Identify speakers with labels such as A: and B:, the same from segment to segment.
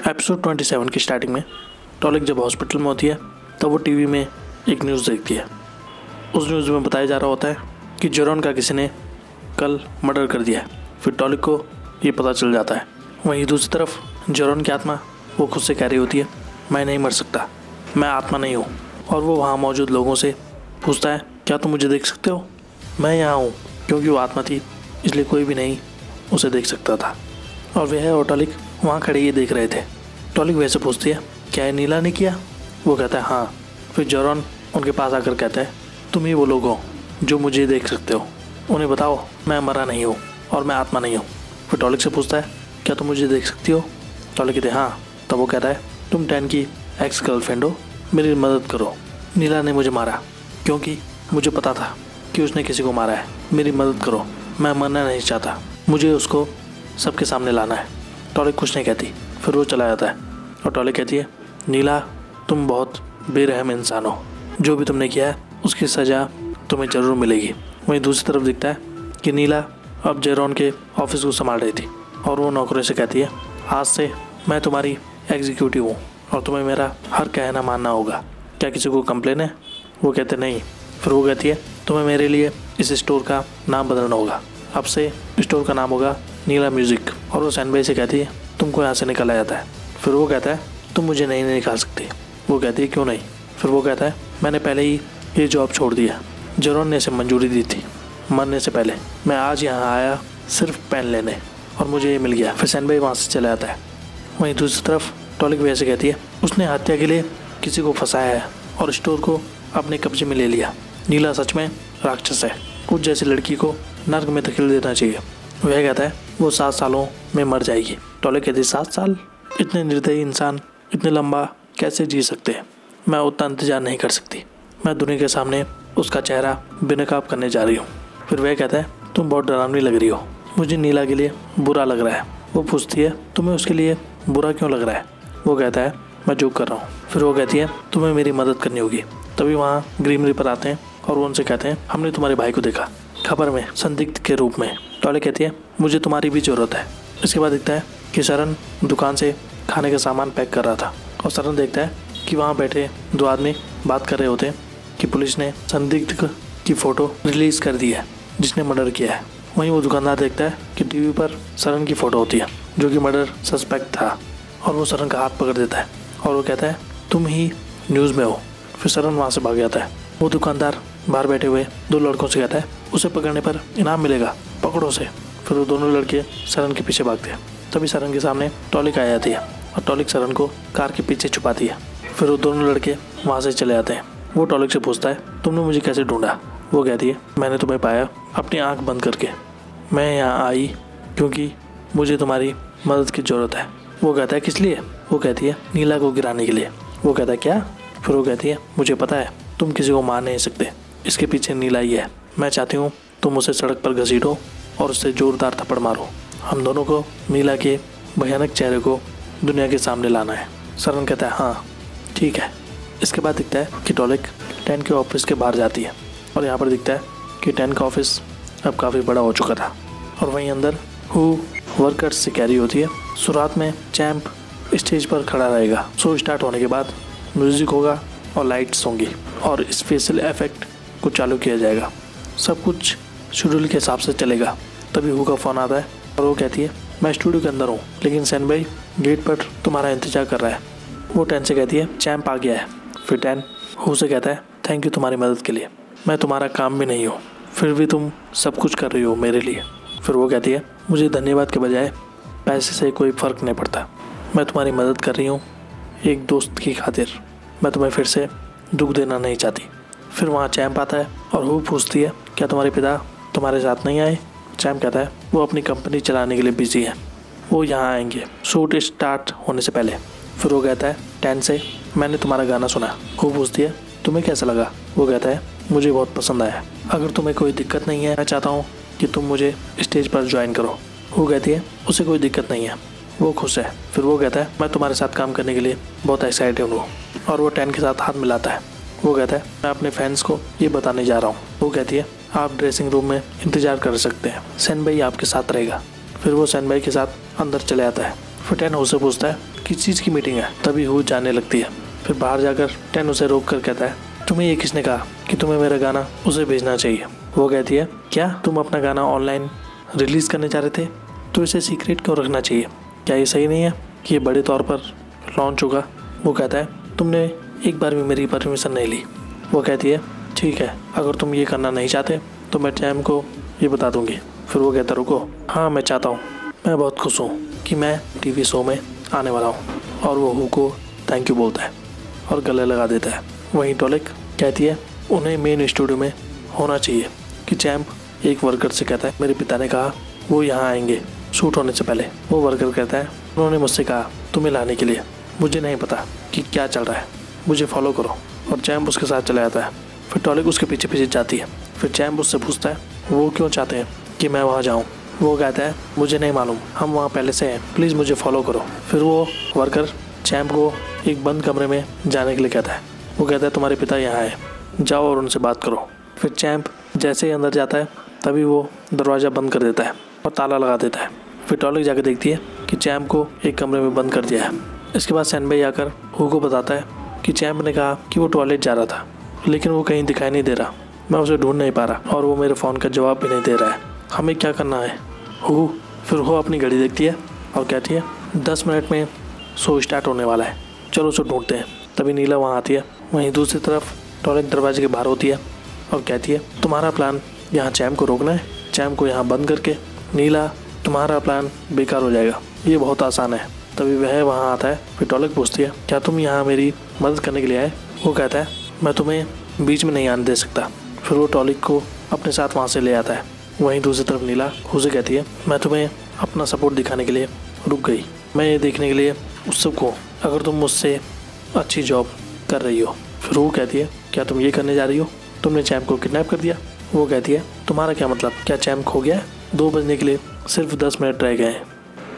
A: Episode 27 की starting में टॉलिक जब हॉस्पिटल में होती है तब वो टीवी में एक न्यूज़ देखती है। उस न्यूज़ में बताया जा रहा होता है कि जेरॉन का किसी ने कल मर्डर कर दिया है। फिर टॉलिक को ये पता चल जाता है। वहीं दूसरी तरफ जेरॉन की आत्मा वो खुद से कह रही होती है, मैं नहीं मर सकता, मैं आत्मा नहीं हूँ। और वो वहाँ मौजूद लोगों से पूछता है, क्या तुम मुझे देख सकते हो? मैं यहाँ हूँ। क्योंकि वो आत्मा थी इसलिए कोई भी नहीं उसे देख सकता था। और वह और टॉलिक वहाँ खड़े ये देख रहे थे। टॉलिक वैसे पूछती है, क्या ये नीला ने किया? वो कहता है हाँ। फिर जेरॉन उनके पास आकर कहता है, तुम ही वो लोग हो जो मुझे देख सकते हो, उन्हें बताओ मैं मरा नहीं हूँ और मैं आत्मा नहीं हूँ। फिर टॉलिक से पूछता है, क्या तुम मुझे देख सकती हो? टॉलिक कहते हैं हाँ। तब वो कहता है, तुम टैन की एक्स गर्लफ्रेंड हो, मेरी मदद करो। नीला ने मुझे मारा क्योंकि मुझे पता था कि उसने किसी को मारा है। मेरी मदद करो, मैं मरना नहीं चाहता, मुझे उसको सबके सामने लाना है। टॉलिक कुछ नहीं कहती। फिर वो चला जाता है और टॉलिक कहती है, नीला तुम बहुत बेरहम इंसान हो, जो भी तुमने किया है उसकी सज़ा तुम्हें ज़रूर मिलेगी। वहीं दूसरी तरफ दिखता है कि नीला अब जेरॉन के ऑफिस को संभाल रही थी और वो नौकरों से कहती है, आज से मैं तुम्हारी एग्जीक्यूटिव हूँ और तुम्हें मेरा हर कहना मानना होगा। क्या किसी को कंप्लेन है? वो कहते नहीं। फिर वो कहती है, तुम्हें मेरे लिए इस स्टोर का नाम बदलना होगा, अब से स्टोर का नाम होगा नीला म्यूज़िक। और वो सैन भाई से कहती है, तुमको यहाँ से निकाला जाता है। फिर वो कहता है, तुम मुझे नहीं निकाल सकती। वो कहती है, क्यों नहीं? फिर वो कहता है, मैंने पहले ही ये जॉब छोड़ दिया, जेरॉन ने इसे मंजूरी दी थी मरने से पहले। मैं आज यहाँ आया सिर्फ पेन लेने और मुझे ये मिल गया। फिर सैन भाई वहाँ से चला जाता है। वहीं दूसरी तरफ टॉलिक वैसे कहती है, उसने हत्या के लिए किसी को फंसाया है और स्टोर को अपने कब्जे में ले लिया। नीला सच में राक्षस है, उस जैसी लड़की को नर्क में धकेल देना चाहिए। वह कहता है, वो 7 सालों में मर जाएगी। टॉलिक कहती है, 7 साल? इतने निर्दयी इंसान इतने लंबा कैसे जी सकते हैं? मैं उतना इंतजार नहीं कर सकती। मैं दुनिया के सामने उसका चेहरा बेनकाब करने जा रही हूँ। फिर वह कहता है, तुम बहुत डरावनी लग रही हो, मुझे नीला के लिए बुरा लग रहा है। वो पूछती है, तुम्हें उसके लिए बुरा क्यों लग रहा है? वो कहता है, मैं जोक कर रहा हूँ। फिर वो कहती है, तुम्हें मेरी मदद करनी होगी। तभी वहाँ ग्रीन रीपर आते हैं और वो उनसे कहते हैं, हमने तुम्हारे भाई को देखा खबर में संदिग्ध के रूप में। टॉलिक कहती है, मुझे तुम्हारी भी ज़रूरत है। इसके बाद दिखता है कि शरण दुकान से खाने का सामान पैक कर रहा था और शरण देखता है कि वहाँ बैठे 2 आदमी बात कर रहे होते हैं कि पुलिस ने संदिग्ध की फ़ोटो रिलीज़ कर दी है जिसने मर्डर किया है। वहीं वो दुकानदार देखता है कि टीवी पर शरण की फ़ोटो होती है जो कि मर्डर सस्पेक्ट था और वो शरण का हाथ पकड़ देता है और वो कहता है, तुम ही न्यूज़ में हो। फिर शरण वहाँ से भाग जाता है। वो दुकानदार बाहर बैठे हुए 2 लड़कों से कहता है, उसे पकड़ने पर इनाम मिलेगा, पकड़ो उसे। फिर वो दोनों लड़के शरण के पीछे भागते हैं। तभी शरण के सामने टॉलिक आ जाती है और टॉलिक शरण को कार के पीछे छुपाती है। फिर वो दोनों लड़के वहाँ से चले जाते हैं। वो टॉलिक से पूछता है, तुमने मुझे कैसे ढूंढा? वो कहती है, मैंने तुम्हें पाया अपनी आँख बंद करके। मैं यहाँ आई क्योंकि मुझे तुम्हारी मदद की ज़रूरत है। वो कहता है, किस लिए? वो कहती है, नीला को गिराने के लिए। वो कहता है, क्या? फिर वो कहती है, मुझे पता है तुम किसी को मार नहीं सकते, इसके पीछे नीला ही है। मैं चाहती हूँ तुम उसे सड़क पर घसीटो और उससे जोरदार थप्पड़ मारो। हम दोनों को नीला के भयानक चेहरे को दुनिया के सामने लाना है। शरण कहता है, हाँ ठीक है। इसके बाद दिखता है कि टॉलिक टैन के ऑफिस के बाहर जाती है और यहाँ पर दिखता है कि टैन का ऑफिस अब काफ़ी बड़ा हो चुका था और वहीं अंदर हु वर्कर्स से कह रही होती है, शुरुआत में चैंप स्टेज पर खड़ा रहेगा, शो स्टार्ट होने के बाद म्यूज़िक होगा और लाइट्स होंगी और स्पेशल इफेक्ट को चालू किया जाएगा, सब कुछ शेड्यूल के हिसाब से चलेगा। तभी हु का फ़ोन आता है और वो कहती है, मैं स्टूडियो के अंदर हूँ लेकिन सैन भाई गेट पर तुम्हारा इंतजार कर रहा है। वो टैन से कहती है, चैंप आ गया है। फिर टैन हु से कहता है, थैंक यू तुम्हारी मदद के लिए, मैं तुम्हारा काम भी नहीं हूँ फिर भी तुम सब कुछ कर रही हो मेरे लिए। फिर वो कहती है, मुझे धन्यवाद के बजाय पैसे से कोई फ़र्क नहीं पड़ता, मैं तुम्हारी मदद कर रही हूँ एक दोस्त की खातिर, मैं तुम्हें फिर से दुख देना नहीं चाहती। फिर वहाँ चैंप आता है और हु पूछती है, क्या तुम्हारे पिता तुम्हारे साथ नहीं आए? चैंप कहता है, वो अपनी कंपनी चलाने के लिए बिजी है, वो यहाँ आएंगे शूट स्टार्ट होने से पहले। फिर वो कहता है टैन से, मैंने तुम्हारा गाना सुना। हु पूछती है, तुम्हें कैसा लगा? वो कहता है, मुझे बहुत पसंद आया, अगर तुम्हें कोई दिक्कत नहीं है मैं चाहता हूँ कि तुम मुझे स्टेज पर ज्वाइन करो। हु कहती है, उसे कोई दिक्कत नहीं है, वो खुश है। फिर वो कहता है, मैं तुम्हारे साथ काम करने के लिए बहुत एक्साइटेड हूँ और वो टैन के साथ हाथ मिलाता है। वो कहता है, मैं अपने फैंस को ये बताने जा रहा हूँ। वो कहती है, आप ड्रेसिंग रूम में इंतजार कर सकते हैं, सैन भाई आपके साथ रहेगा। फिर वो सैन भाई के साथ अंदर चले आता है। फिर टैन उससे पूछता है, किस चीज़ की मीटिंग है। तभी हु जाने लगती है। फिर बाहर जाकर टेन उसे रोक कर कहता है, तुम्हें ये किसने कहा कि तुम्हें मेरा गाना उसे भेजना चाहिए। वो कहती है, क्या तुम अपना गाना ऑनलाइन रिलीज़ करने जा रहे थे, तो इसे सीक्रेट क्यों रखना चाहिए? क्या ये सही नहीं है कि ये बड़े तौर पर लॉन्च होगा? वो कहता है, तुमने एक बार भी मेरी परमिशन नहीं ली। वो कहती है, ठीक है, अगर तुम ये करना नहीं चाहते तो मैं चैम को ये बता दूंगी। फिर वो कहता, रुको, हाँ मैं चाहता हूँ, मैं बहुत खुश हूँ कि मैं टीवी शो में आने वाला हूँ। और वो हु को थैंक यू बोलता है और गले लगा देता है। वहीं टॉलिक कहती है, उन्हें मेन स्टूडियो में होना चाहिए। कि चैम्प एक वर्कर से कहता है, मेरे पिता ने कहा वो यहाँ आएंगे शूट होने से पहले। वो वर्कर कहता है, उन्होंने मुझसे कहा तुम्हें लाने के लिए, मुझे नहीं पता कि क्या चल रहा है, मुझे फॉलो करो। और चैम्प उसके साथ चला जाता है। फिर टॉलिक उसके पीछे पीछे जाती है। फिर चैम्प उससे पूछता है, वो क्यों चाहते हैं कि मैं वहाँ जाऊँ? वो कहता है, मुझे नहीं मालूम, हम वहाँ पहले से हैं, प्लीज़ मुझे फॉलो करो। फिर वो वर्कर चैम्प को एक बंद कमरे में जाने के लिए कहता है। वो कहता है, तुम्हारे पिता यहाँ है, जाओ और उनसे बात करो। फिर चैम्प जैसे ही अंदर जाता है तभी वो दरवाज़ा बंद कर देता है और ताला लगा देता है। फिर टॉलिक जाकर देखती है कि चैम्प को एक कमरे में बंद कर दिया है। इसके बाद सैनबेई आकर हु को बताता है कि चैम्प ने कहा कि वो टॉयलेट जा रहा था, लेकिन वो कहीं दिखाई नहीं दे रहा, मैं उसे ढूंढ नहीं पा रहा और वो मेरे फ़ोन का जवाब भी नहीं दे रहा है, हमें क्या करना है हु? फिर वो अपनी घड़ी देखती है और कहती है, 10 मिनट में शो स्टार्ट होने वाला है, चलो उसे ढूंढते हैं। तभी नीला वहाँ आती है। वहीं दूसरी तरफ टॉलिक दरवाजे के बाहर होती है और कहती है, तुम्हारा प्लान यहाँ चैम्प को रोकना है, चैम्प को यहाँ बंद करके। नीला, तुम्हारा प्लान बेकार हो जाएगा, ये बहुत आसान है। तभी वह वहाँ आता है। फिर टॉलिक पूछती है, क्या तुम यहाँ मेरी मदद करने के लिए आए? वो कहता है, मैं तुम्हें बीच में नहीं आने दे सकता। फिर वो टॉलिक को अपने साथ वहाँ से ले आता है। वहीं दूसरी तरफ नीला उसे कहती है, मैं तुम्हें अपना सपोर्ट दिखाने के लिए रुक गई, मैं ये देखने के लिए उत्सुक हूँ अगर तुम मुझसे अच्छी जॉब कर रही हो। फिर वो कहती है, क्या तुम ये करने जा रही हो? तुमने चैम्प को किडनैप कर दिया। वो कहती है, तुम्हारा क्या मतलब? क्या चैम्प खो गया है? 2 बजने के लिए सिर्फ 10 मिनट रह गए हैं,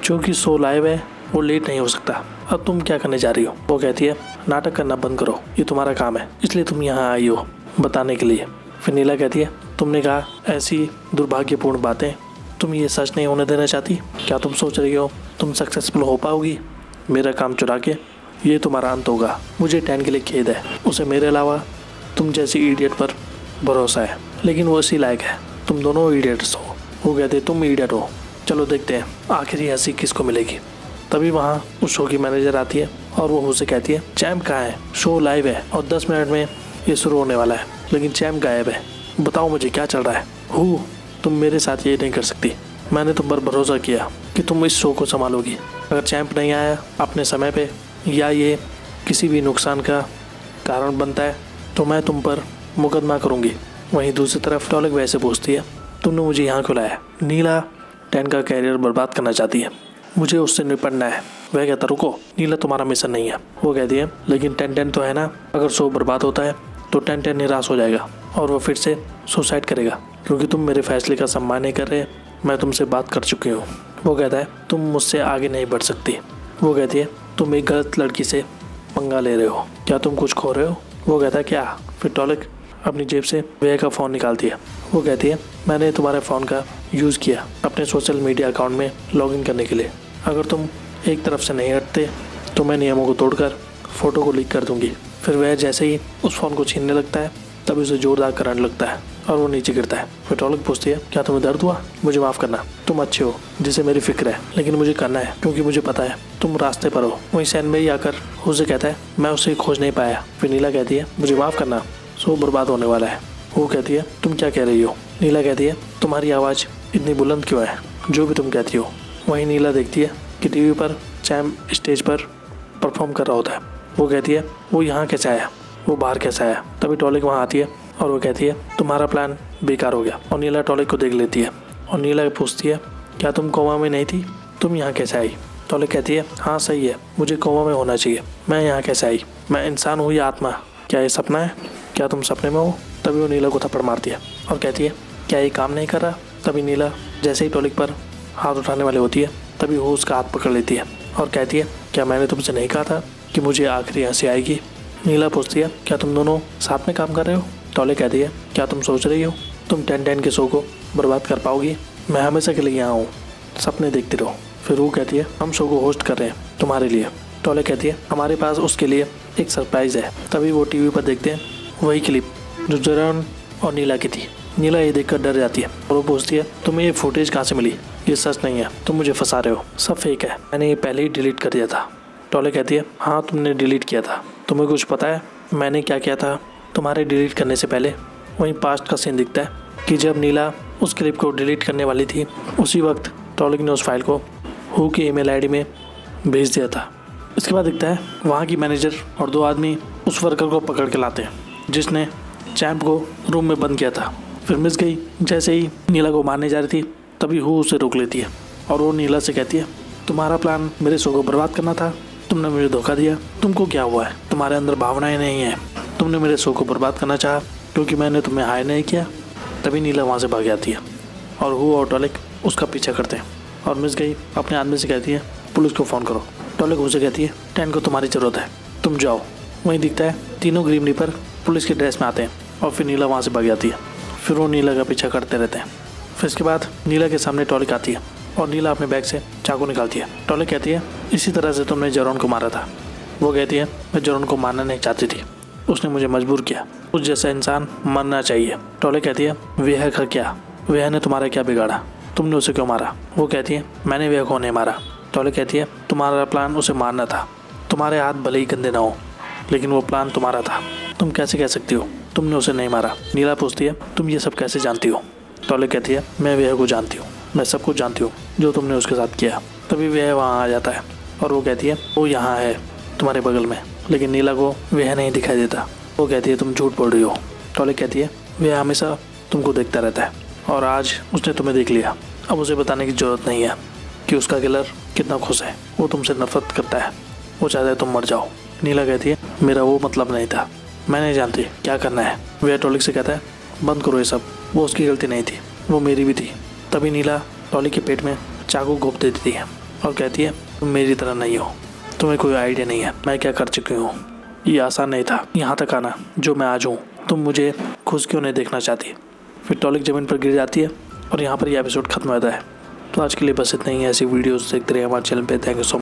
A: क्योंकि शो लाइव है, वो लेट नहीं हो सकता। अब तुम क्या करने जा रही हो? वो कहती है, नाटक करना बंद करो, ये तुम्हारा काम है, इसलिए तुम यहाँ आई हो बताने के लिए। फिर नीला कहती है, तुमने कहा ऐसी दुर्भाग्यपूर्ण बातें, तुम ये सच नहीं होने देना चाहती? क्या तुम सोच रही हो तुम सक्सेसफुल हो पाओगी मेरा काम चुरा के? ये तुम्हारा अंत होगा। मुझे टैन के लिए खेद है, उसे मेरे अलावा तुम जैसी इडियट पर भरोसा है, लेकिन वो इसी लायक है। तुम दोनों इडियट्स हो। वो कहते, तुम इडियट हो, चलो देखते हैं आखिर ये हंसी किसको मिलेगी। तभी वहाँ उस शो की मैनेजर आती है और वो उसे कहती है, चैम्प कहाँ है? शो लाइव है और 10 मिनट में ये शुरू होने वाला है, लेकिन चैम्प गायब है, बताओ मुझे क्या चल रहा है? हु, तुम मेरे साथ ये नहीं कर सकती, मैंने तुम पर भरोसा किया कि तुम इस शो को संभालोगी। अगर चैम्प नहीं आया अपने समय पे या ये किसी भी नुकसान का कारण बनता है तो मैं तुम पर मुकदमा करूँगी। वहीं दूसरी तरफ टॉलिक वैसे पूछती है, तुमने मुझे यहाँ क्यों लाया? नीला टैन का कैरियर बर्बाद करना चाहती है, मुझे उससे निपटना है। वह कहता, रुको नीला, तुम्हारा मिशन नहीं है। वो कहती है, लेकिन 10-10 तो है ना, अगर शो बर्बाद होता है तो 10-10 निराश हो जाएगा और वो फिर से सुसाइड करेगा, क्योंकि तुम मेरे फैसले का सम्मान नहीं कर रहे। मैं तुमसे बात कर चुकी हूँ। वो कहता है, तुम मुझसे आगे नहीं बढ़ सकती। वो कहती है, तुम एक गलत लड़की से पंगा ले रहे हो, क्या तुम कुछ खो रहे हो? वो कहता है, क्या? फिर टॉलिक अपनी जेब से वह का फ़ोन निकालती है। वो कहती है, मैंने तुम्हारे फ़ोन का यूज़ किया अपने सोशल मीडिया अकाउंट में लॉगिन करने के लिए, अगर तुम एक तरफ से नहीं हटते तो मैं नियमों को तोड़कर फ़ोटो को लीक कर दूंगी। फिर वह जैसे ही उस फ़ोन को छीनने लगता है तभी उसे जोरदार करंट लगता है और वो नीचे गिरता है। फिर टॉलिक पूछती है, क्या तुम्हें दर्द हुआ? मुझे माफ़ करना, तुम अच्छे हो जिसे मेरी फिक्र है, लेकिन मुझे करना है क्योंकि मुझे पता है तुम रास्ते पर हो। वहीं सैनबेई आकर उसे कहता है, मैं उसे खोज नहीं पाया। फिर नीला कहती है, मुझे माफ़ करना, शो बर्बाद होने वाला है। वो कहती है, तुम क्या कह रही हो? नीला कहती है, तुम्हारी आवाज़ इतनी बुलंद क्यों है? जो भी तुम कहती हो। वहीं नीला देखती है कि टीवी पर चैम्प स्टेज पर परफॉर्म कर रहा होता है। वो कहती है, वो यहाँ कैसे आया? वो बाहर कैसे आया? तभी टॉलिक वहाँ आती है और वो कहती है, तुम्हारा प्लान बेकार हो गया। और नीला टॉलिक को देख लेती है और नीला पूछती है, क्या तुम कोमा में नहीं थी? तुम यहाँ कैसे आई? टॉलिक कहती है, हाँ सही है, मुझे कोमा में होना चाहिए, मैं यहाँ कैसे आई? मैं इंसान हूँ या आत्मा? क्या ये सपना है? क्या तुम सपने में हो? तभी वो नीला को थप्पड़ मारती है और कहती है, क्या ये काम नहीं कर रहा? तभी नीला जैसे ही टॉलिक पर हाथ उठाने वाली होती है तभी वो उसका हाथ पकड़ लेती है और कहती है, क्या मैंने तुमसे नहीं कहा था कि मुझे आखिरी हंसी आएगी? नीला पूछती है, क्या तुम दोनों साथ में काम कर रहे हो? टॉलिक कहती है, क्या तुम सोच रही हो तुम 10-10 के शो को बर्बाद कर पाओगी? मैं हमेशा के लिए यहाँ हूँ, सपने देखती रहो। फिर वो कहती है, हम शो को होस्ट कर रहे हैं तुम्हारे लिए, टॉलिक कहती है हमारे पास उसके लिए एक सरप्राइज़ है। तभी वो टीवी पर देखते हैं वही क्लिप जो जरन और नीला की थी। नीला ये देखकर डर जाती है और वो पूछती है तुम्हें ये फुटेज कहाँ से मिली? ये सच नहीं है, तुम मुझे फंसा रहे हो, सब फेक है, मैंने ये पहले ही डिलीट कर दिया था। टॉलिक कहती है हाँ तुमने डिलीट किया था, तुम्हें कुछ पता है मैंने क्या किया था? तुम्हारे डिलीट करने से पहले वहीं पास्ट का सीन दिखता है कि जब नीला उस क्लिप को डिलीट करने वाली थी उसी वक्त टॉलिक ने उस फाइल को हू की ईमेल आईडी में भेज दिया था। इसके बाद दिखता है वहाँ की मैनेजर और 2 आदमी उस वर्कर को पकड़ के लाते हैं जिसने चैंप को रूम में बंद किया था। फिर मिस गई जैसे ही नीला को मारने जा रही थी तभी हू उसे रोक लेती है और वो नीला से कहती है तुम्हारा प्लान मेरे शो को बर्बाद करना था, तुमने मुझे धोखा दिया, तुमको क्या हुआ है, तुम्हारे अंदर भावनाएं नहीं है, तुमने मेरे शो को बर्बाद करना चाहा क्योंकि मैंने तुम्हें हायर नहीं किया। तभी नीला वहाँ से भाग जाती है और हू और टॉलिक उसका पीछा करते हैं और मिस गई अपने आदमी से कहती है पुलिस को फ़ोन करो। टॉलिक उसे कहती है 10 को तुम्हारी ज़रूरत है, तुम जाओ। वहीं दिखता है तीनों ग्रीन रीपर पुलिस के ड्रेस में आते हैं और फिर नीला वहाँ से भाग जाती है। फिर वो नीला का पीछा करते रहते हैं। फिर इसके बाद नीला के सामने टॉलिक आती है और नीला अपने बैग से चाकू निकालती है। टॉलिक कहती है इसी तरह से तुमने जरॉन को मारा था। वो कहती है मैं जरॉन को मारना नहीं चाहती थी, उसने मुझे मजबूर किया, उस जैसा इंसान मरना चाहिए। टॉलिक कहती है वेह का क्या, वेह ने तुम्हारा क्या बिगाड़ा, तुमने उसे क्यों मारा? वो कहती है मैंने वेह को नहीं मारा। टॉलिक कहती है तुम्हारा प्लान उसे मारना था, तुम्हारे हाथ भले ही गंदे ना हो लेकिन वो प्लान तुम्हारा था, तुम कैसे कह सकती हो तुमने उसे नहीं मारा? नीला पूछती है तुम ये सब कैसे जानती हो? टॉलिक कहती है मैं वेह को जानती हूँ, मैं सब कुछ जानती हूँ जो तुमने उसके साथ किया। तभी वेह वहाँ आ जाता है और वो कहती है वो यहाँ है तुम्हारे बगल में, लेकिन नीला को वेह नहीं दिखाई देता। वो कहती है तुम झूठ बोल रही हो। टॉलिक कहती है वेह हमेशा तुमको देखता रहता है और आज उसने तुम्हें देख लिया, अब उसे बताने की ज़रूरत नहीं है कि उसका किलर कितना खुश है, वो तुमसे नफरत करता है, वो चाहता है तुम मर जाओ। नीला कहती है मेरा वो मतलब नहीं था, मैं नहीं जानती क्या करना है। वेह टॉलिक से कहता है बंद करो ये सब, वो उसकी गलती नहीं थी, वो मेरी भी थी। तभी नीला टॉलिक के पेट में चाकू घोंप देती है और कहती है तुम मेरी तरह नहीं हो, तुम्हें कोई आइडिया नहीं है मैं क्या कर चुकी हूँ, ये आसान नहीं था यहाँ तक आना जो मैं आज हूँ, तुम मुझे खुश क्यों नहीं देखना चाहती। फिर टॉलिक ज़मीन पर गिर जाती है और यहाँ पर यह एपिसोड खत्म होता है। तो आज के लिए बस इतना ही है। ऐसी वीडियोस देखते रहिए हमारे चैनल पे। Thank you so much.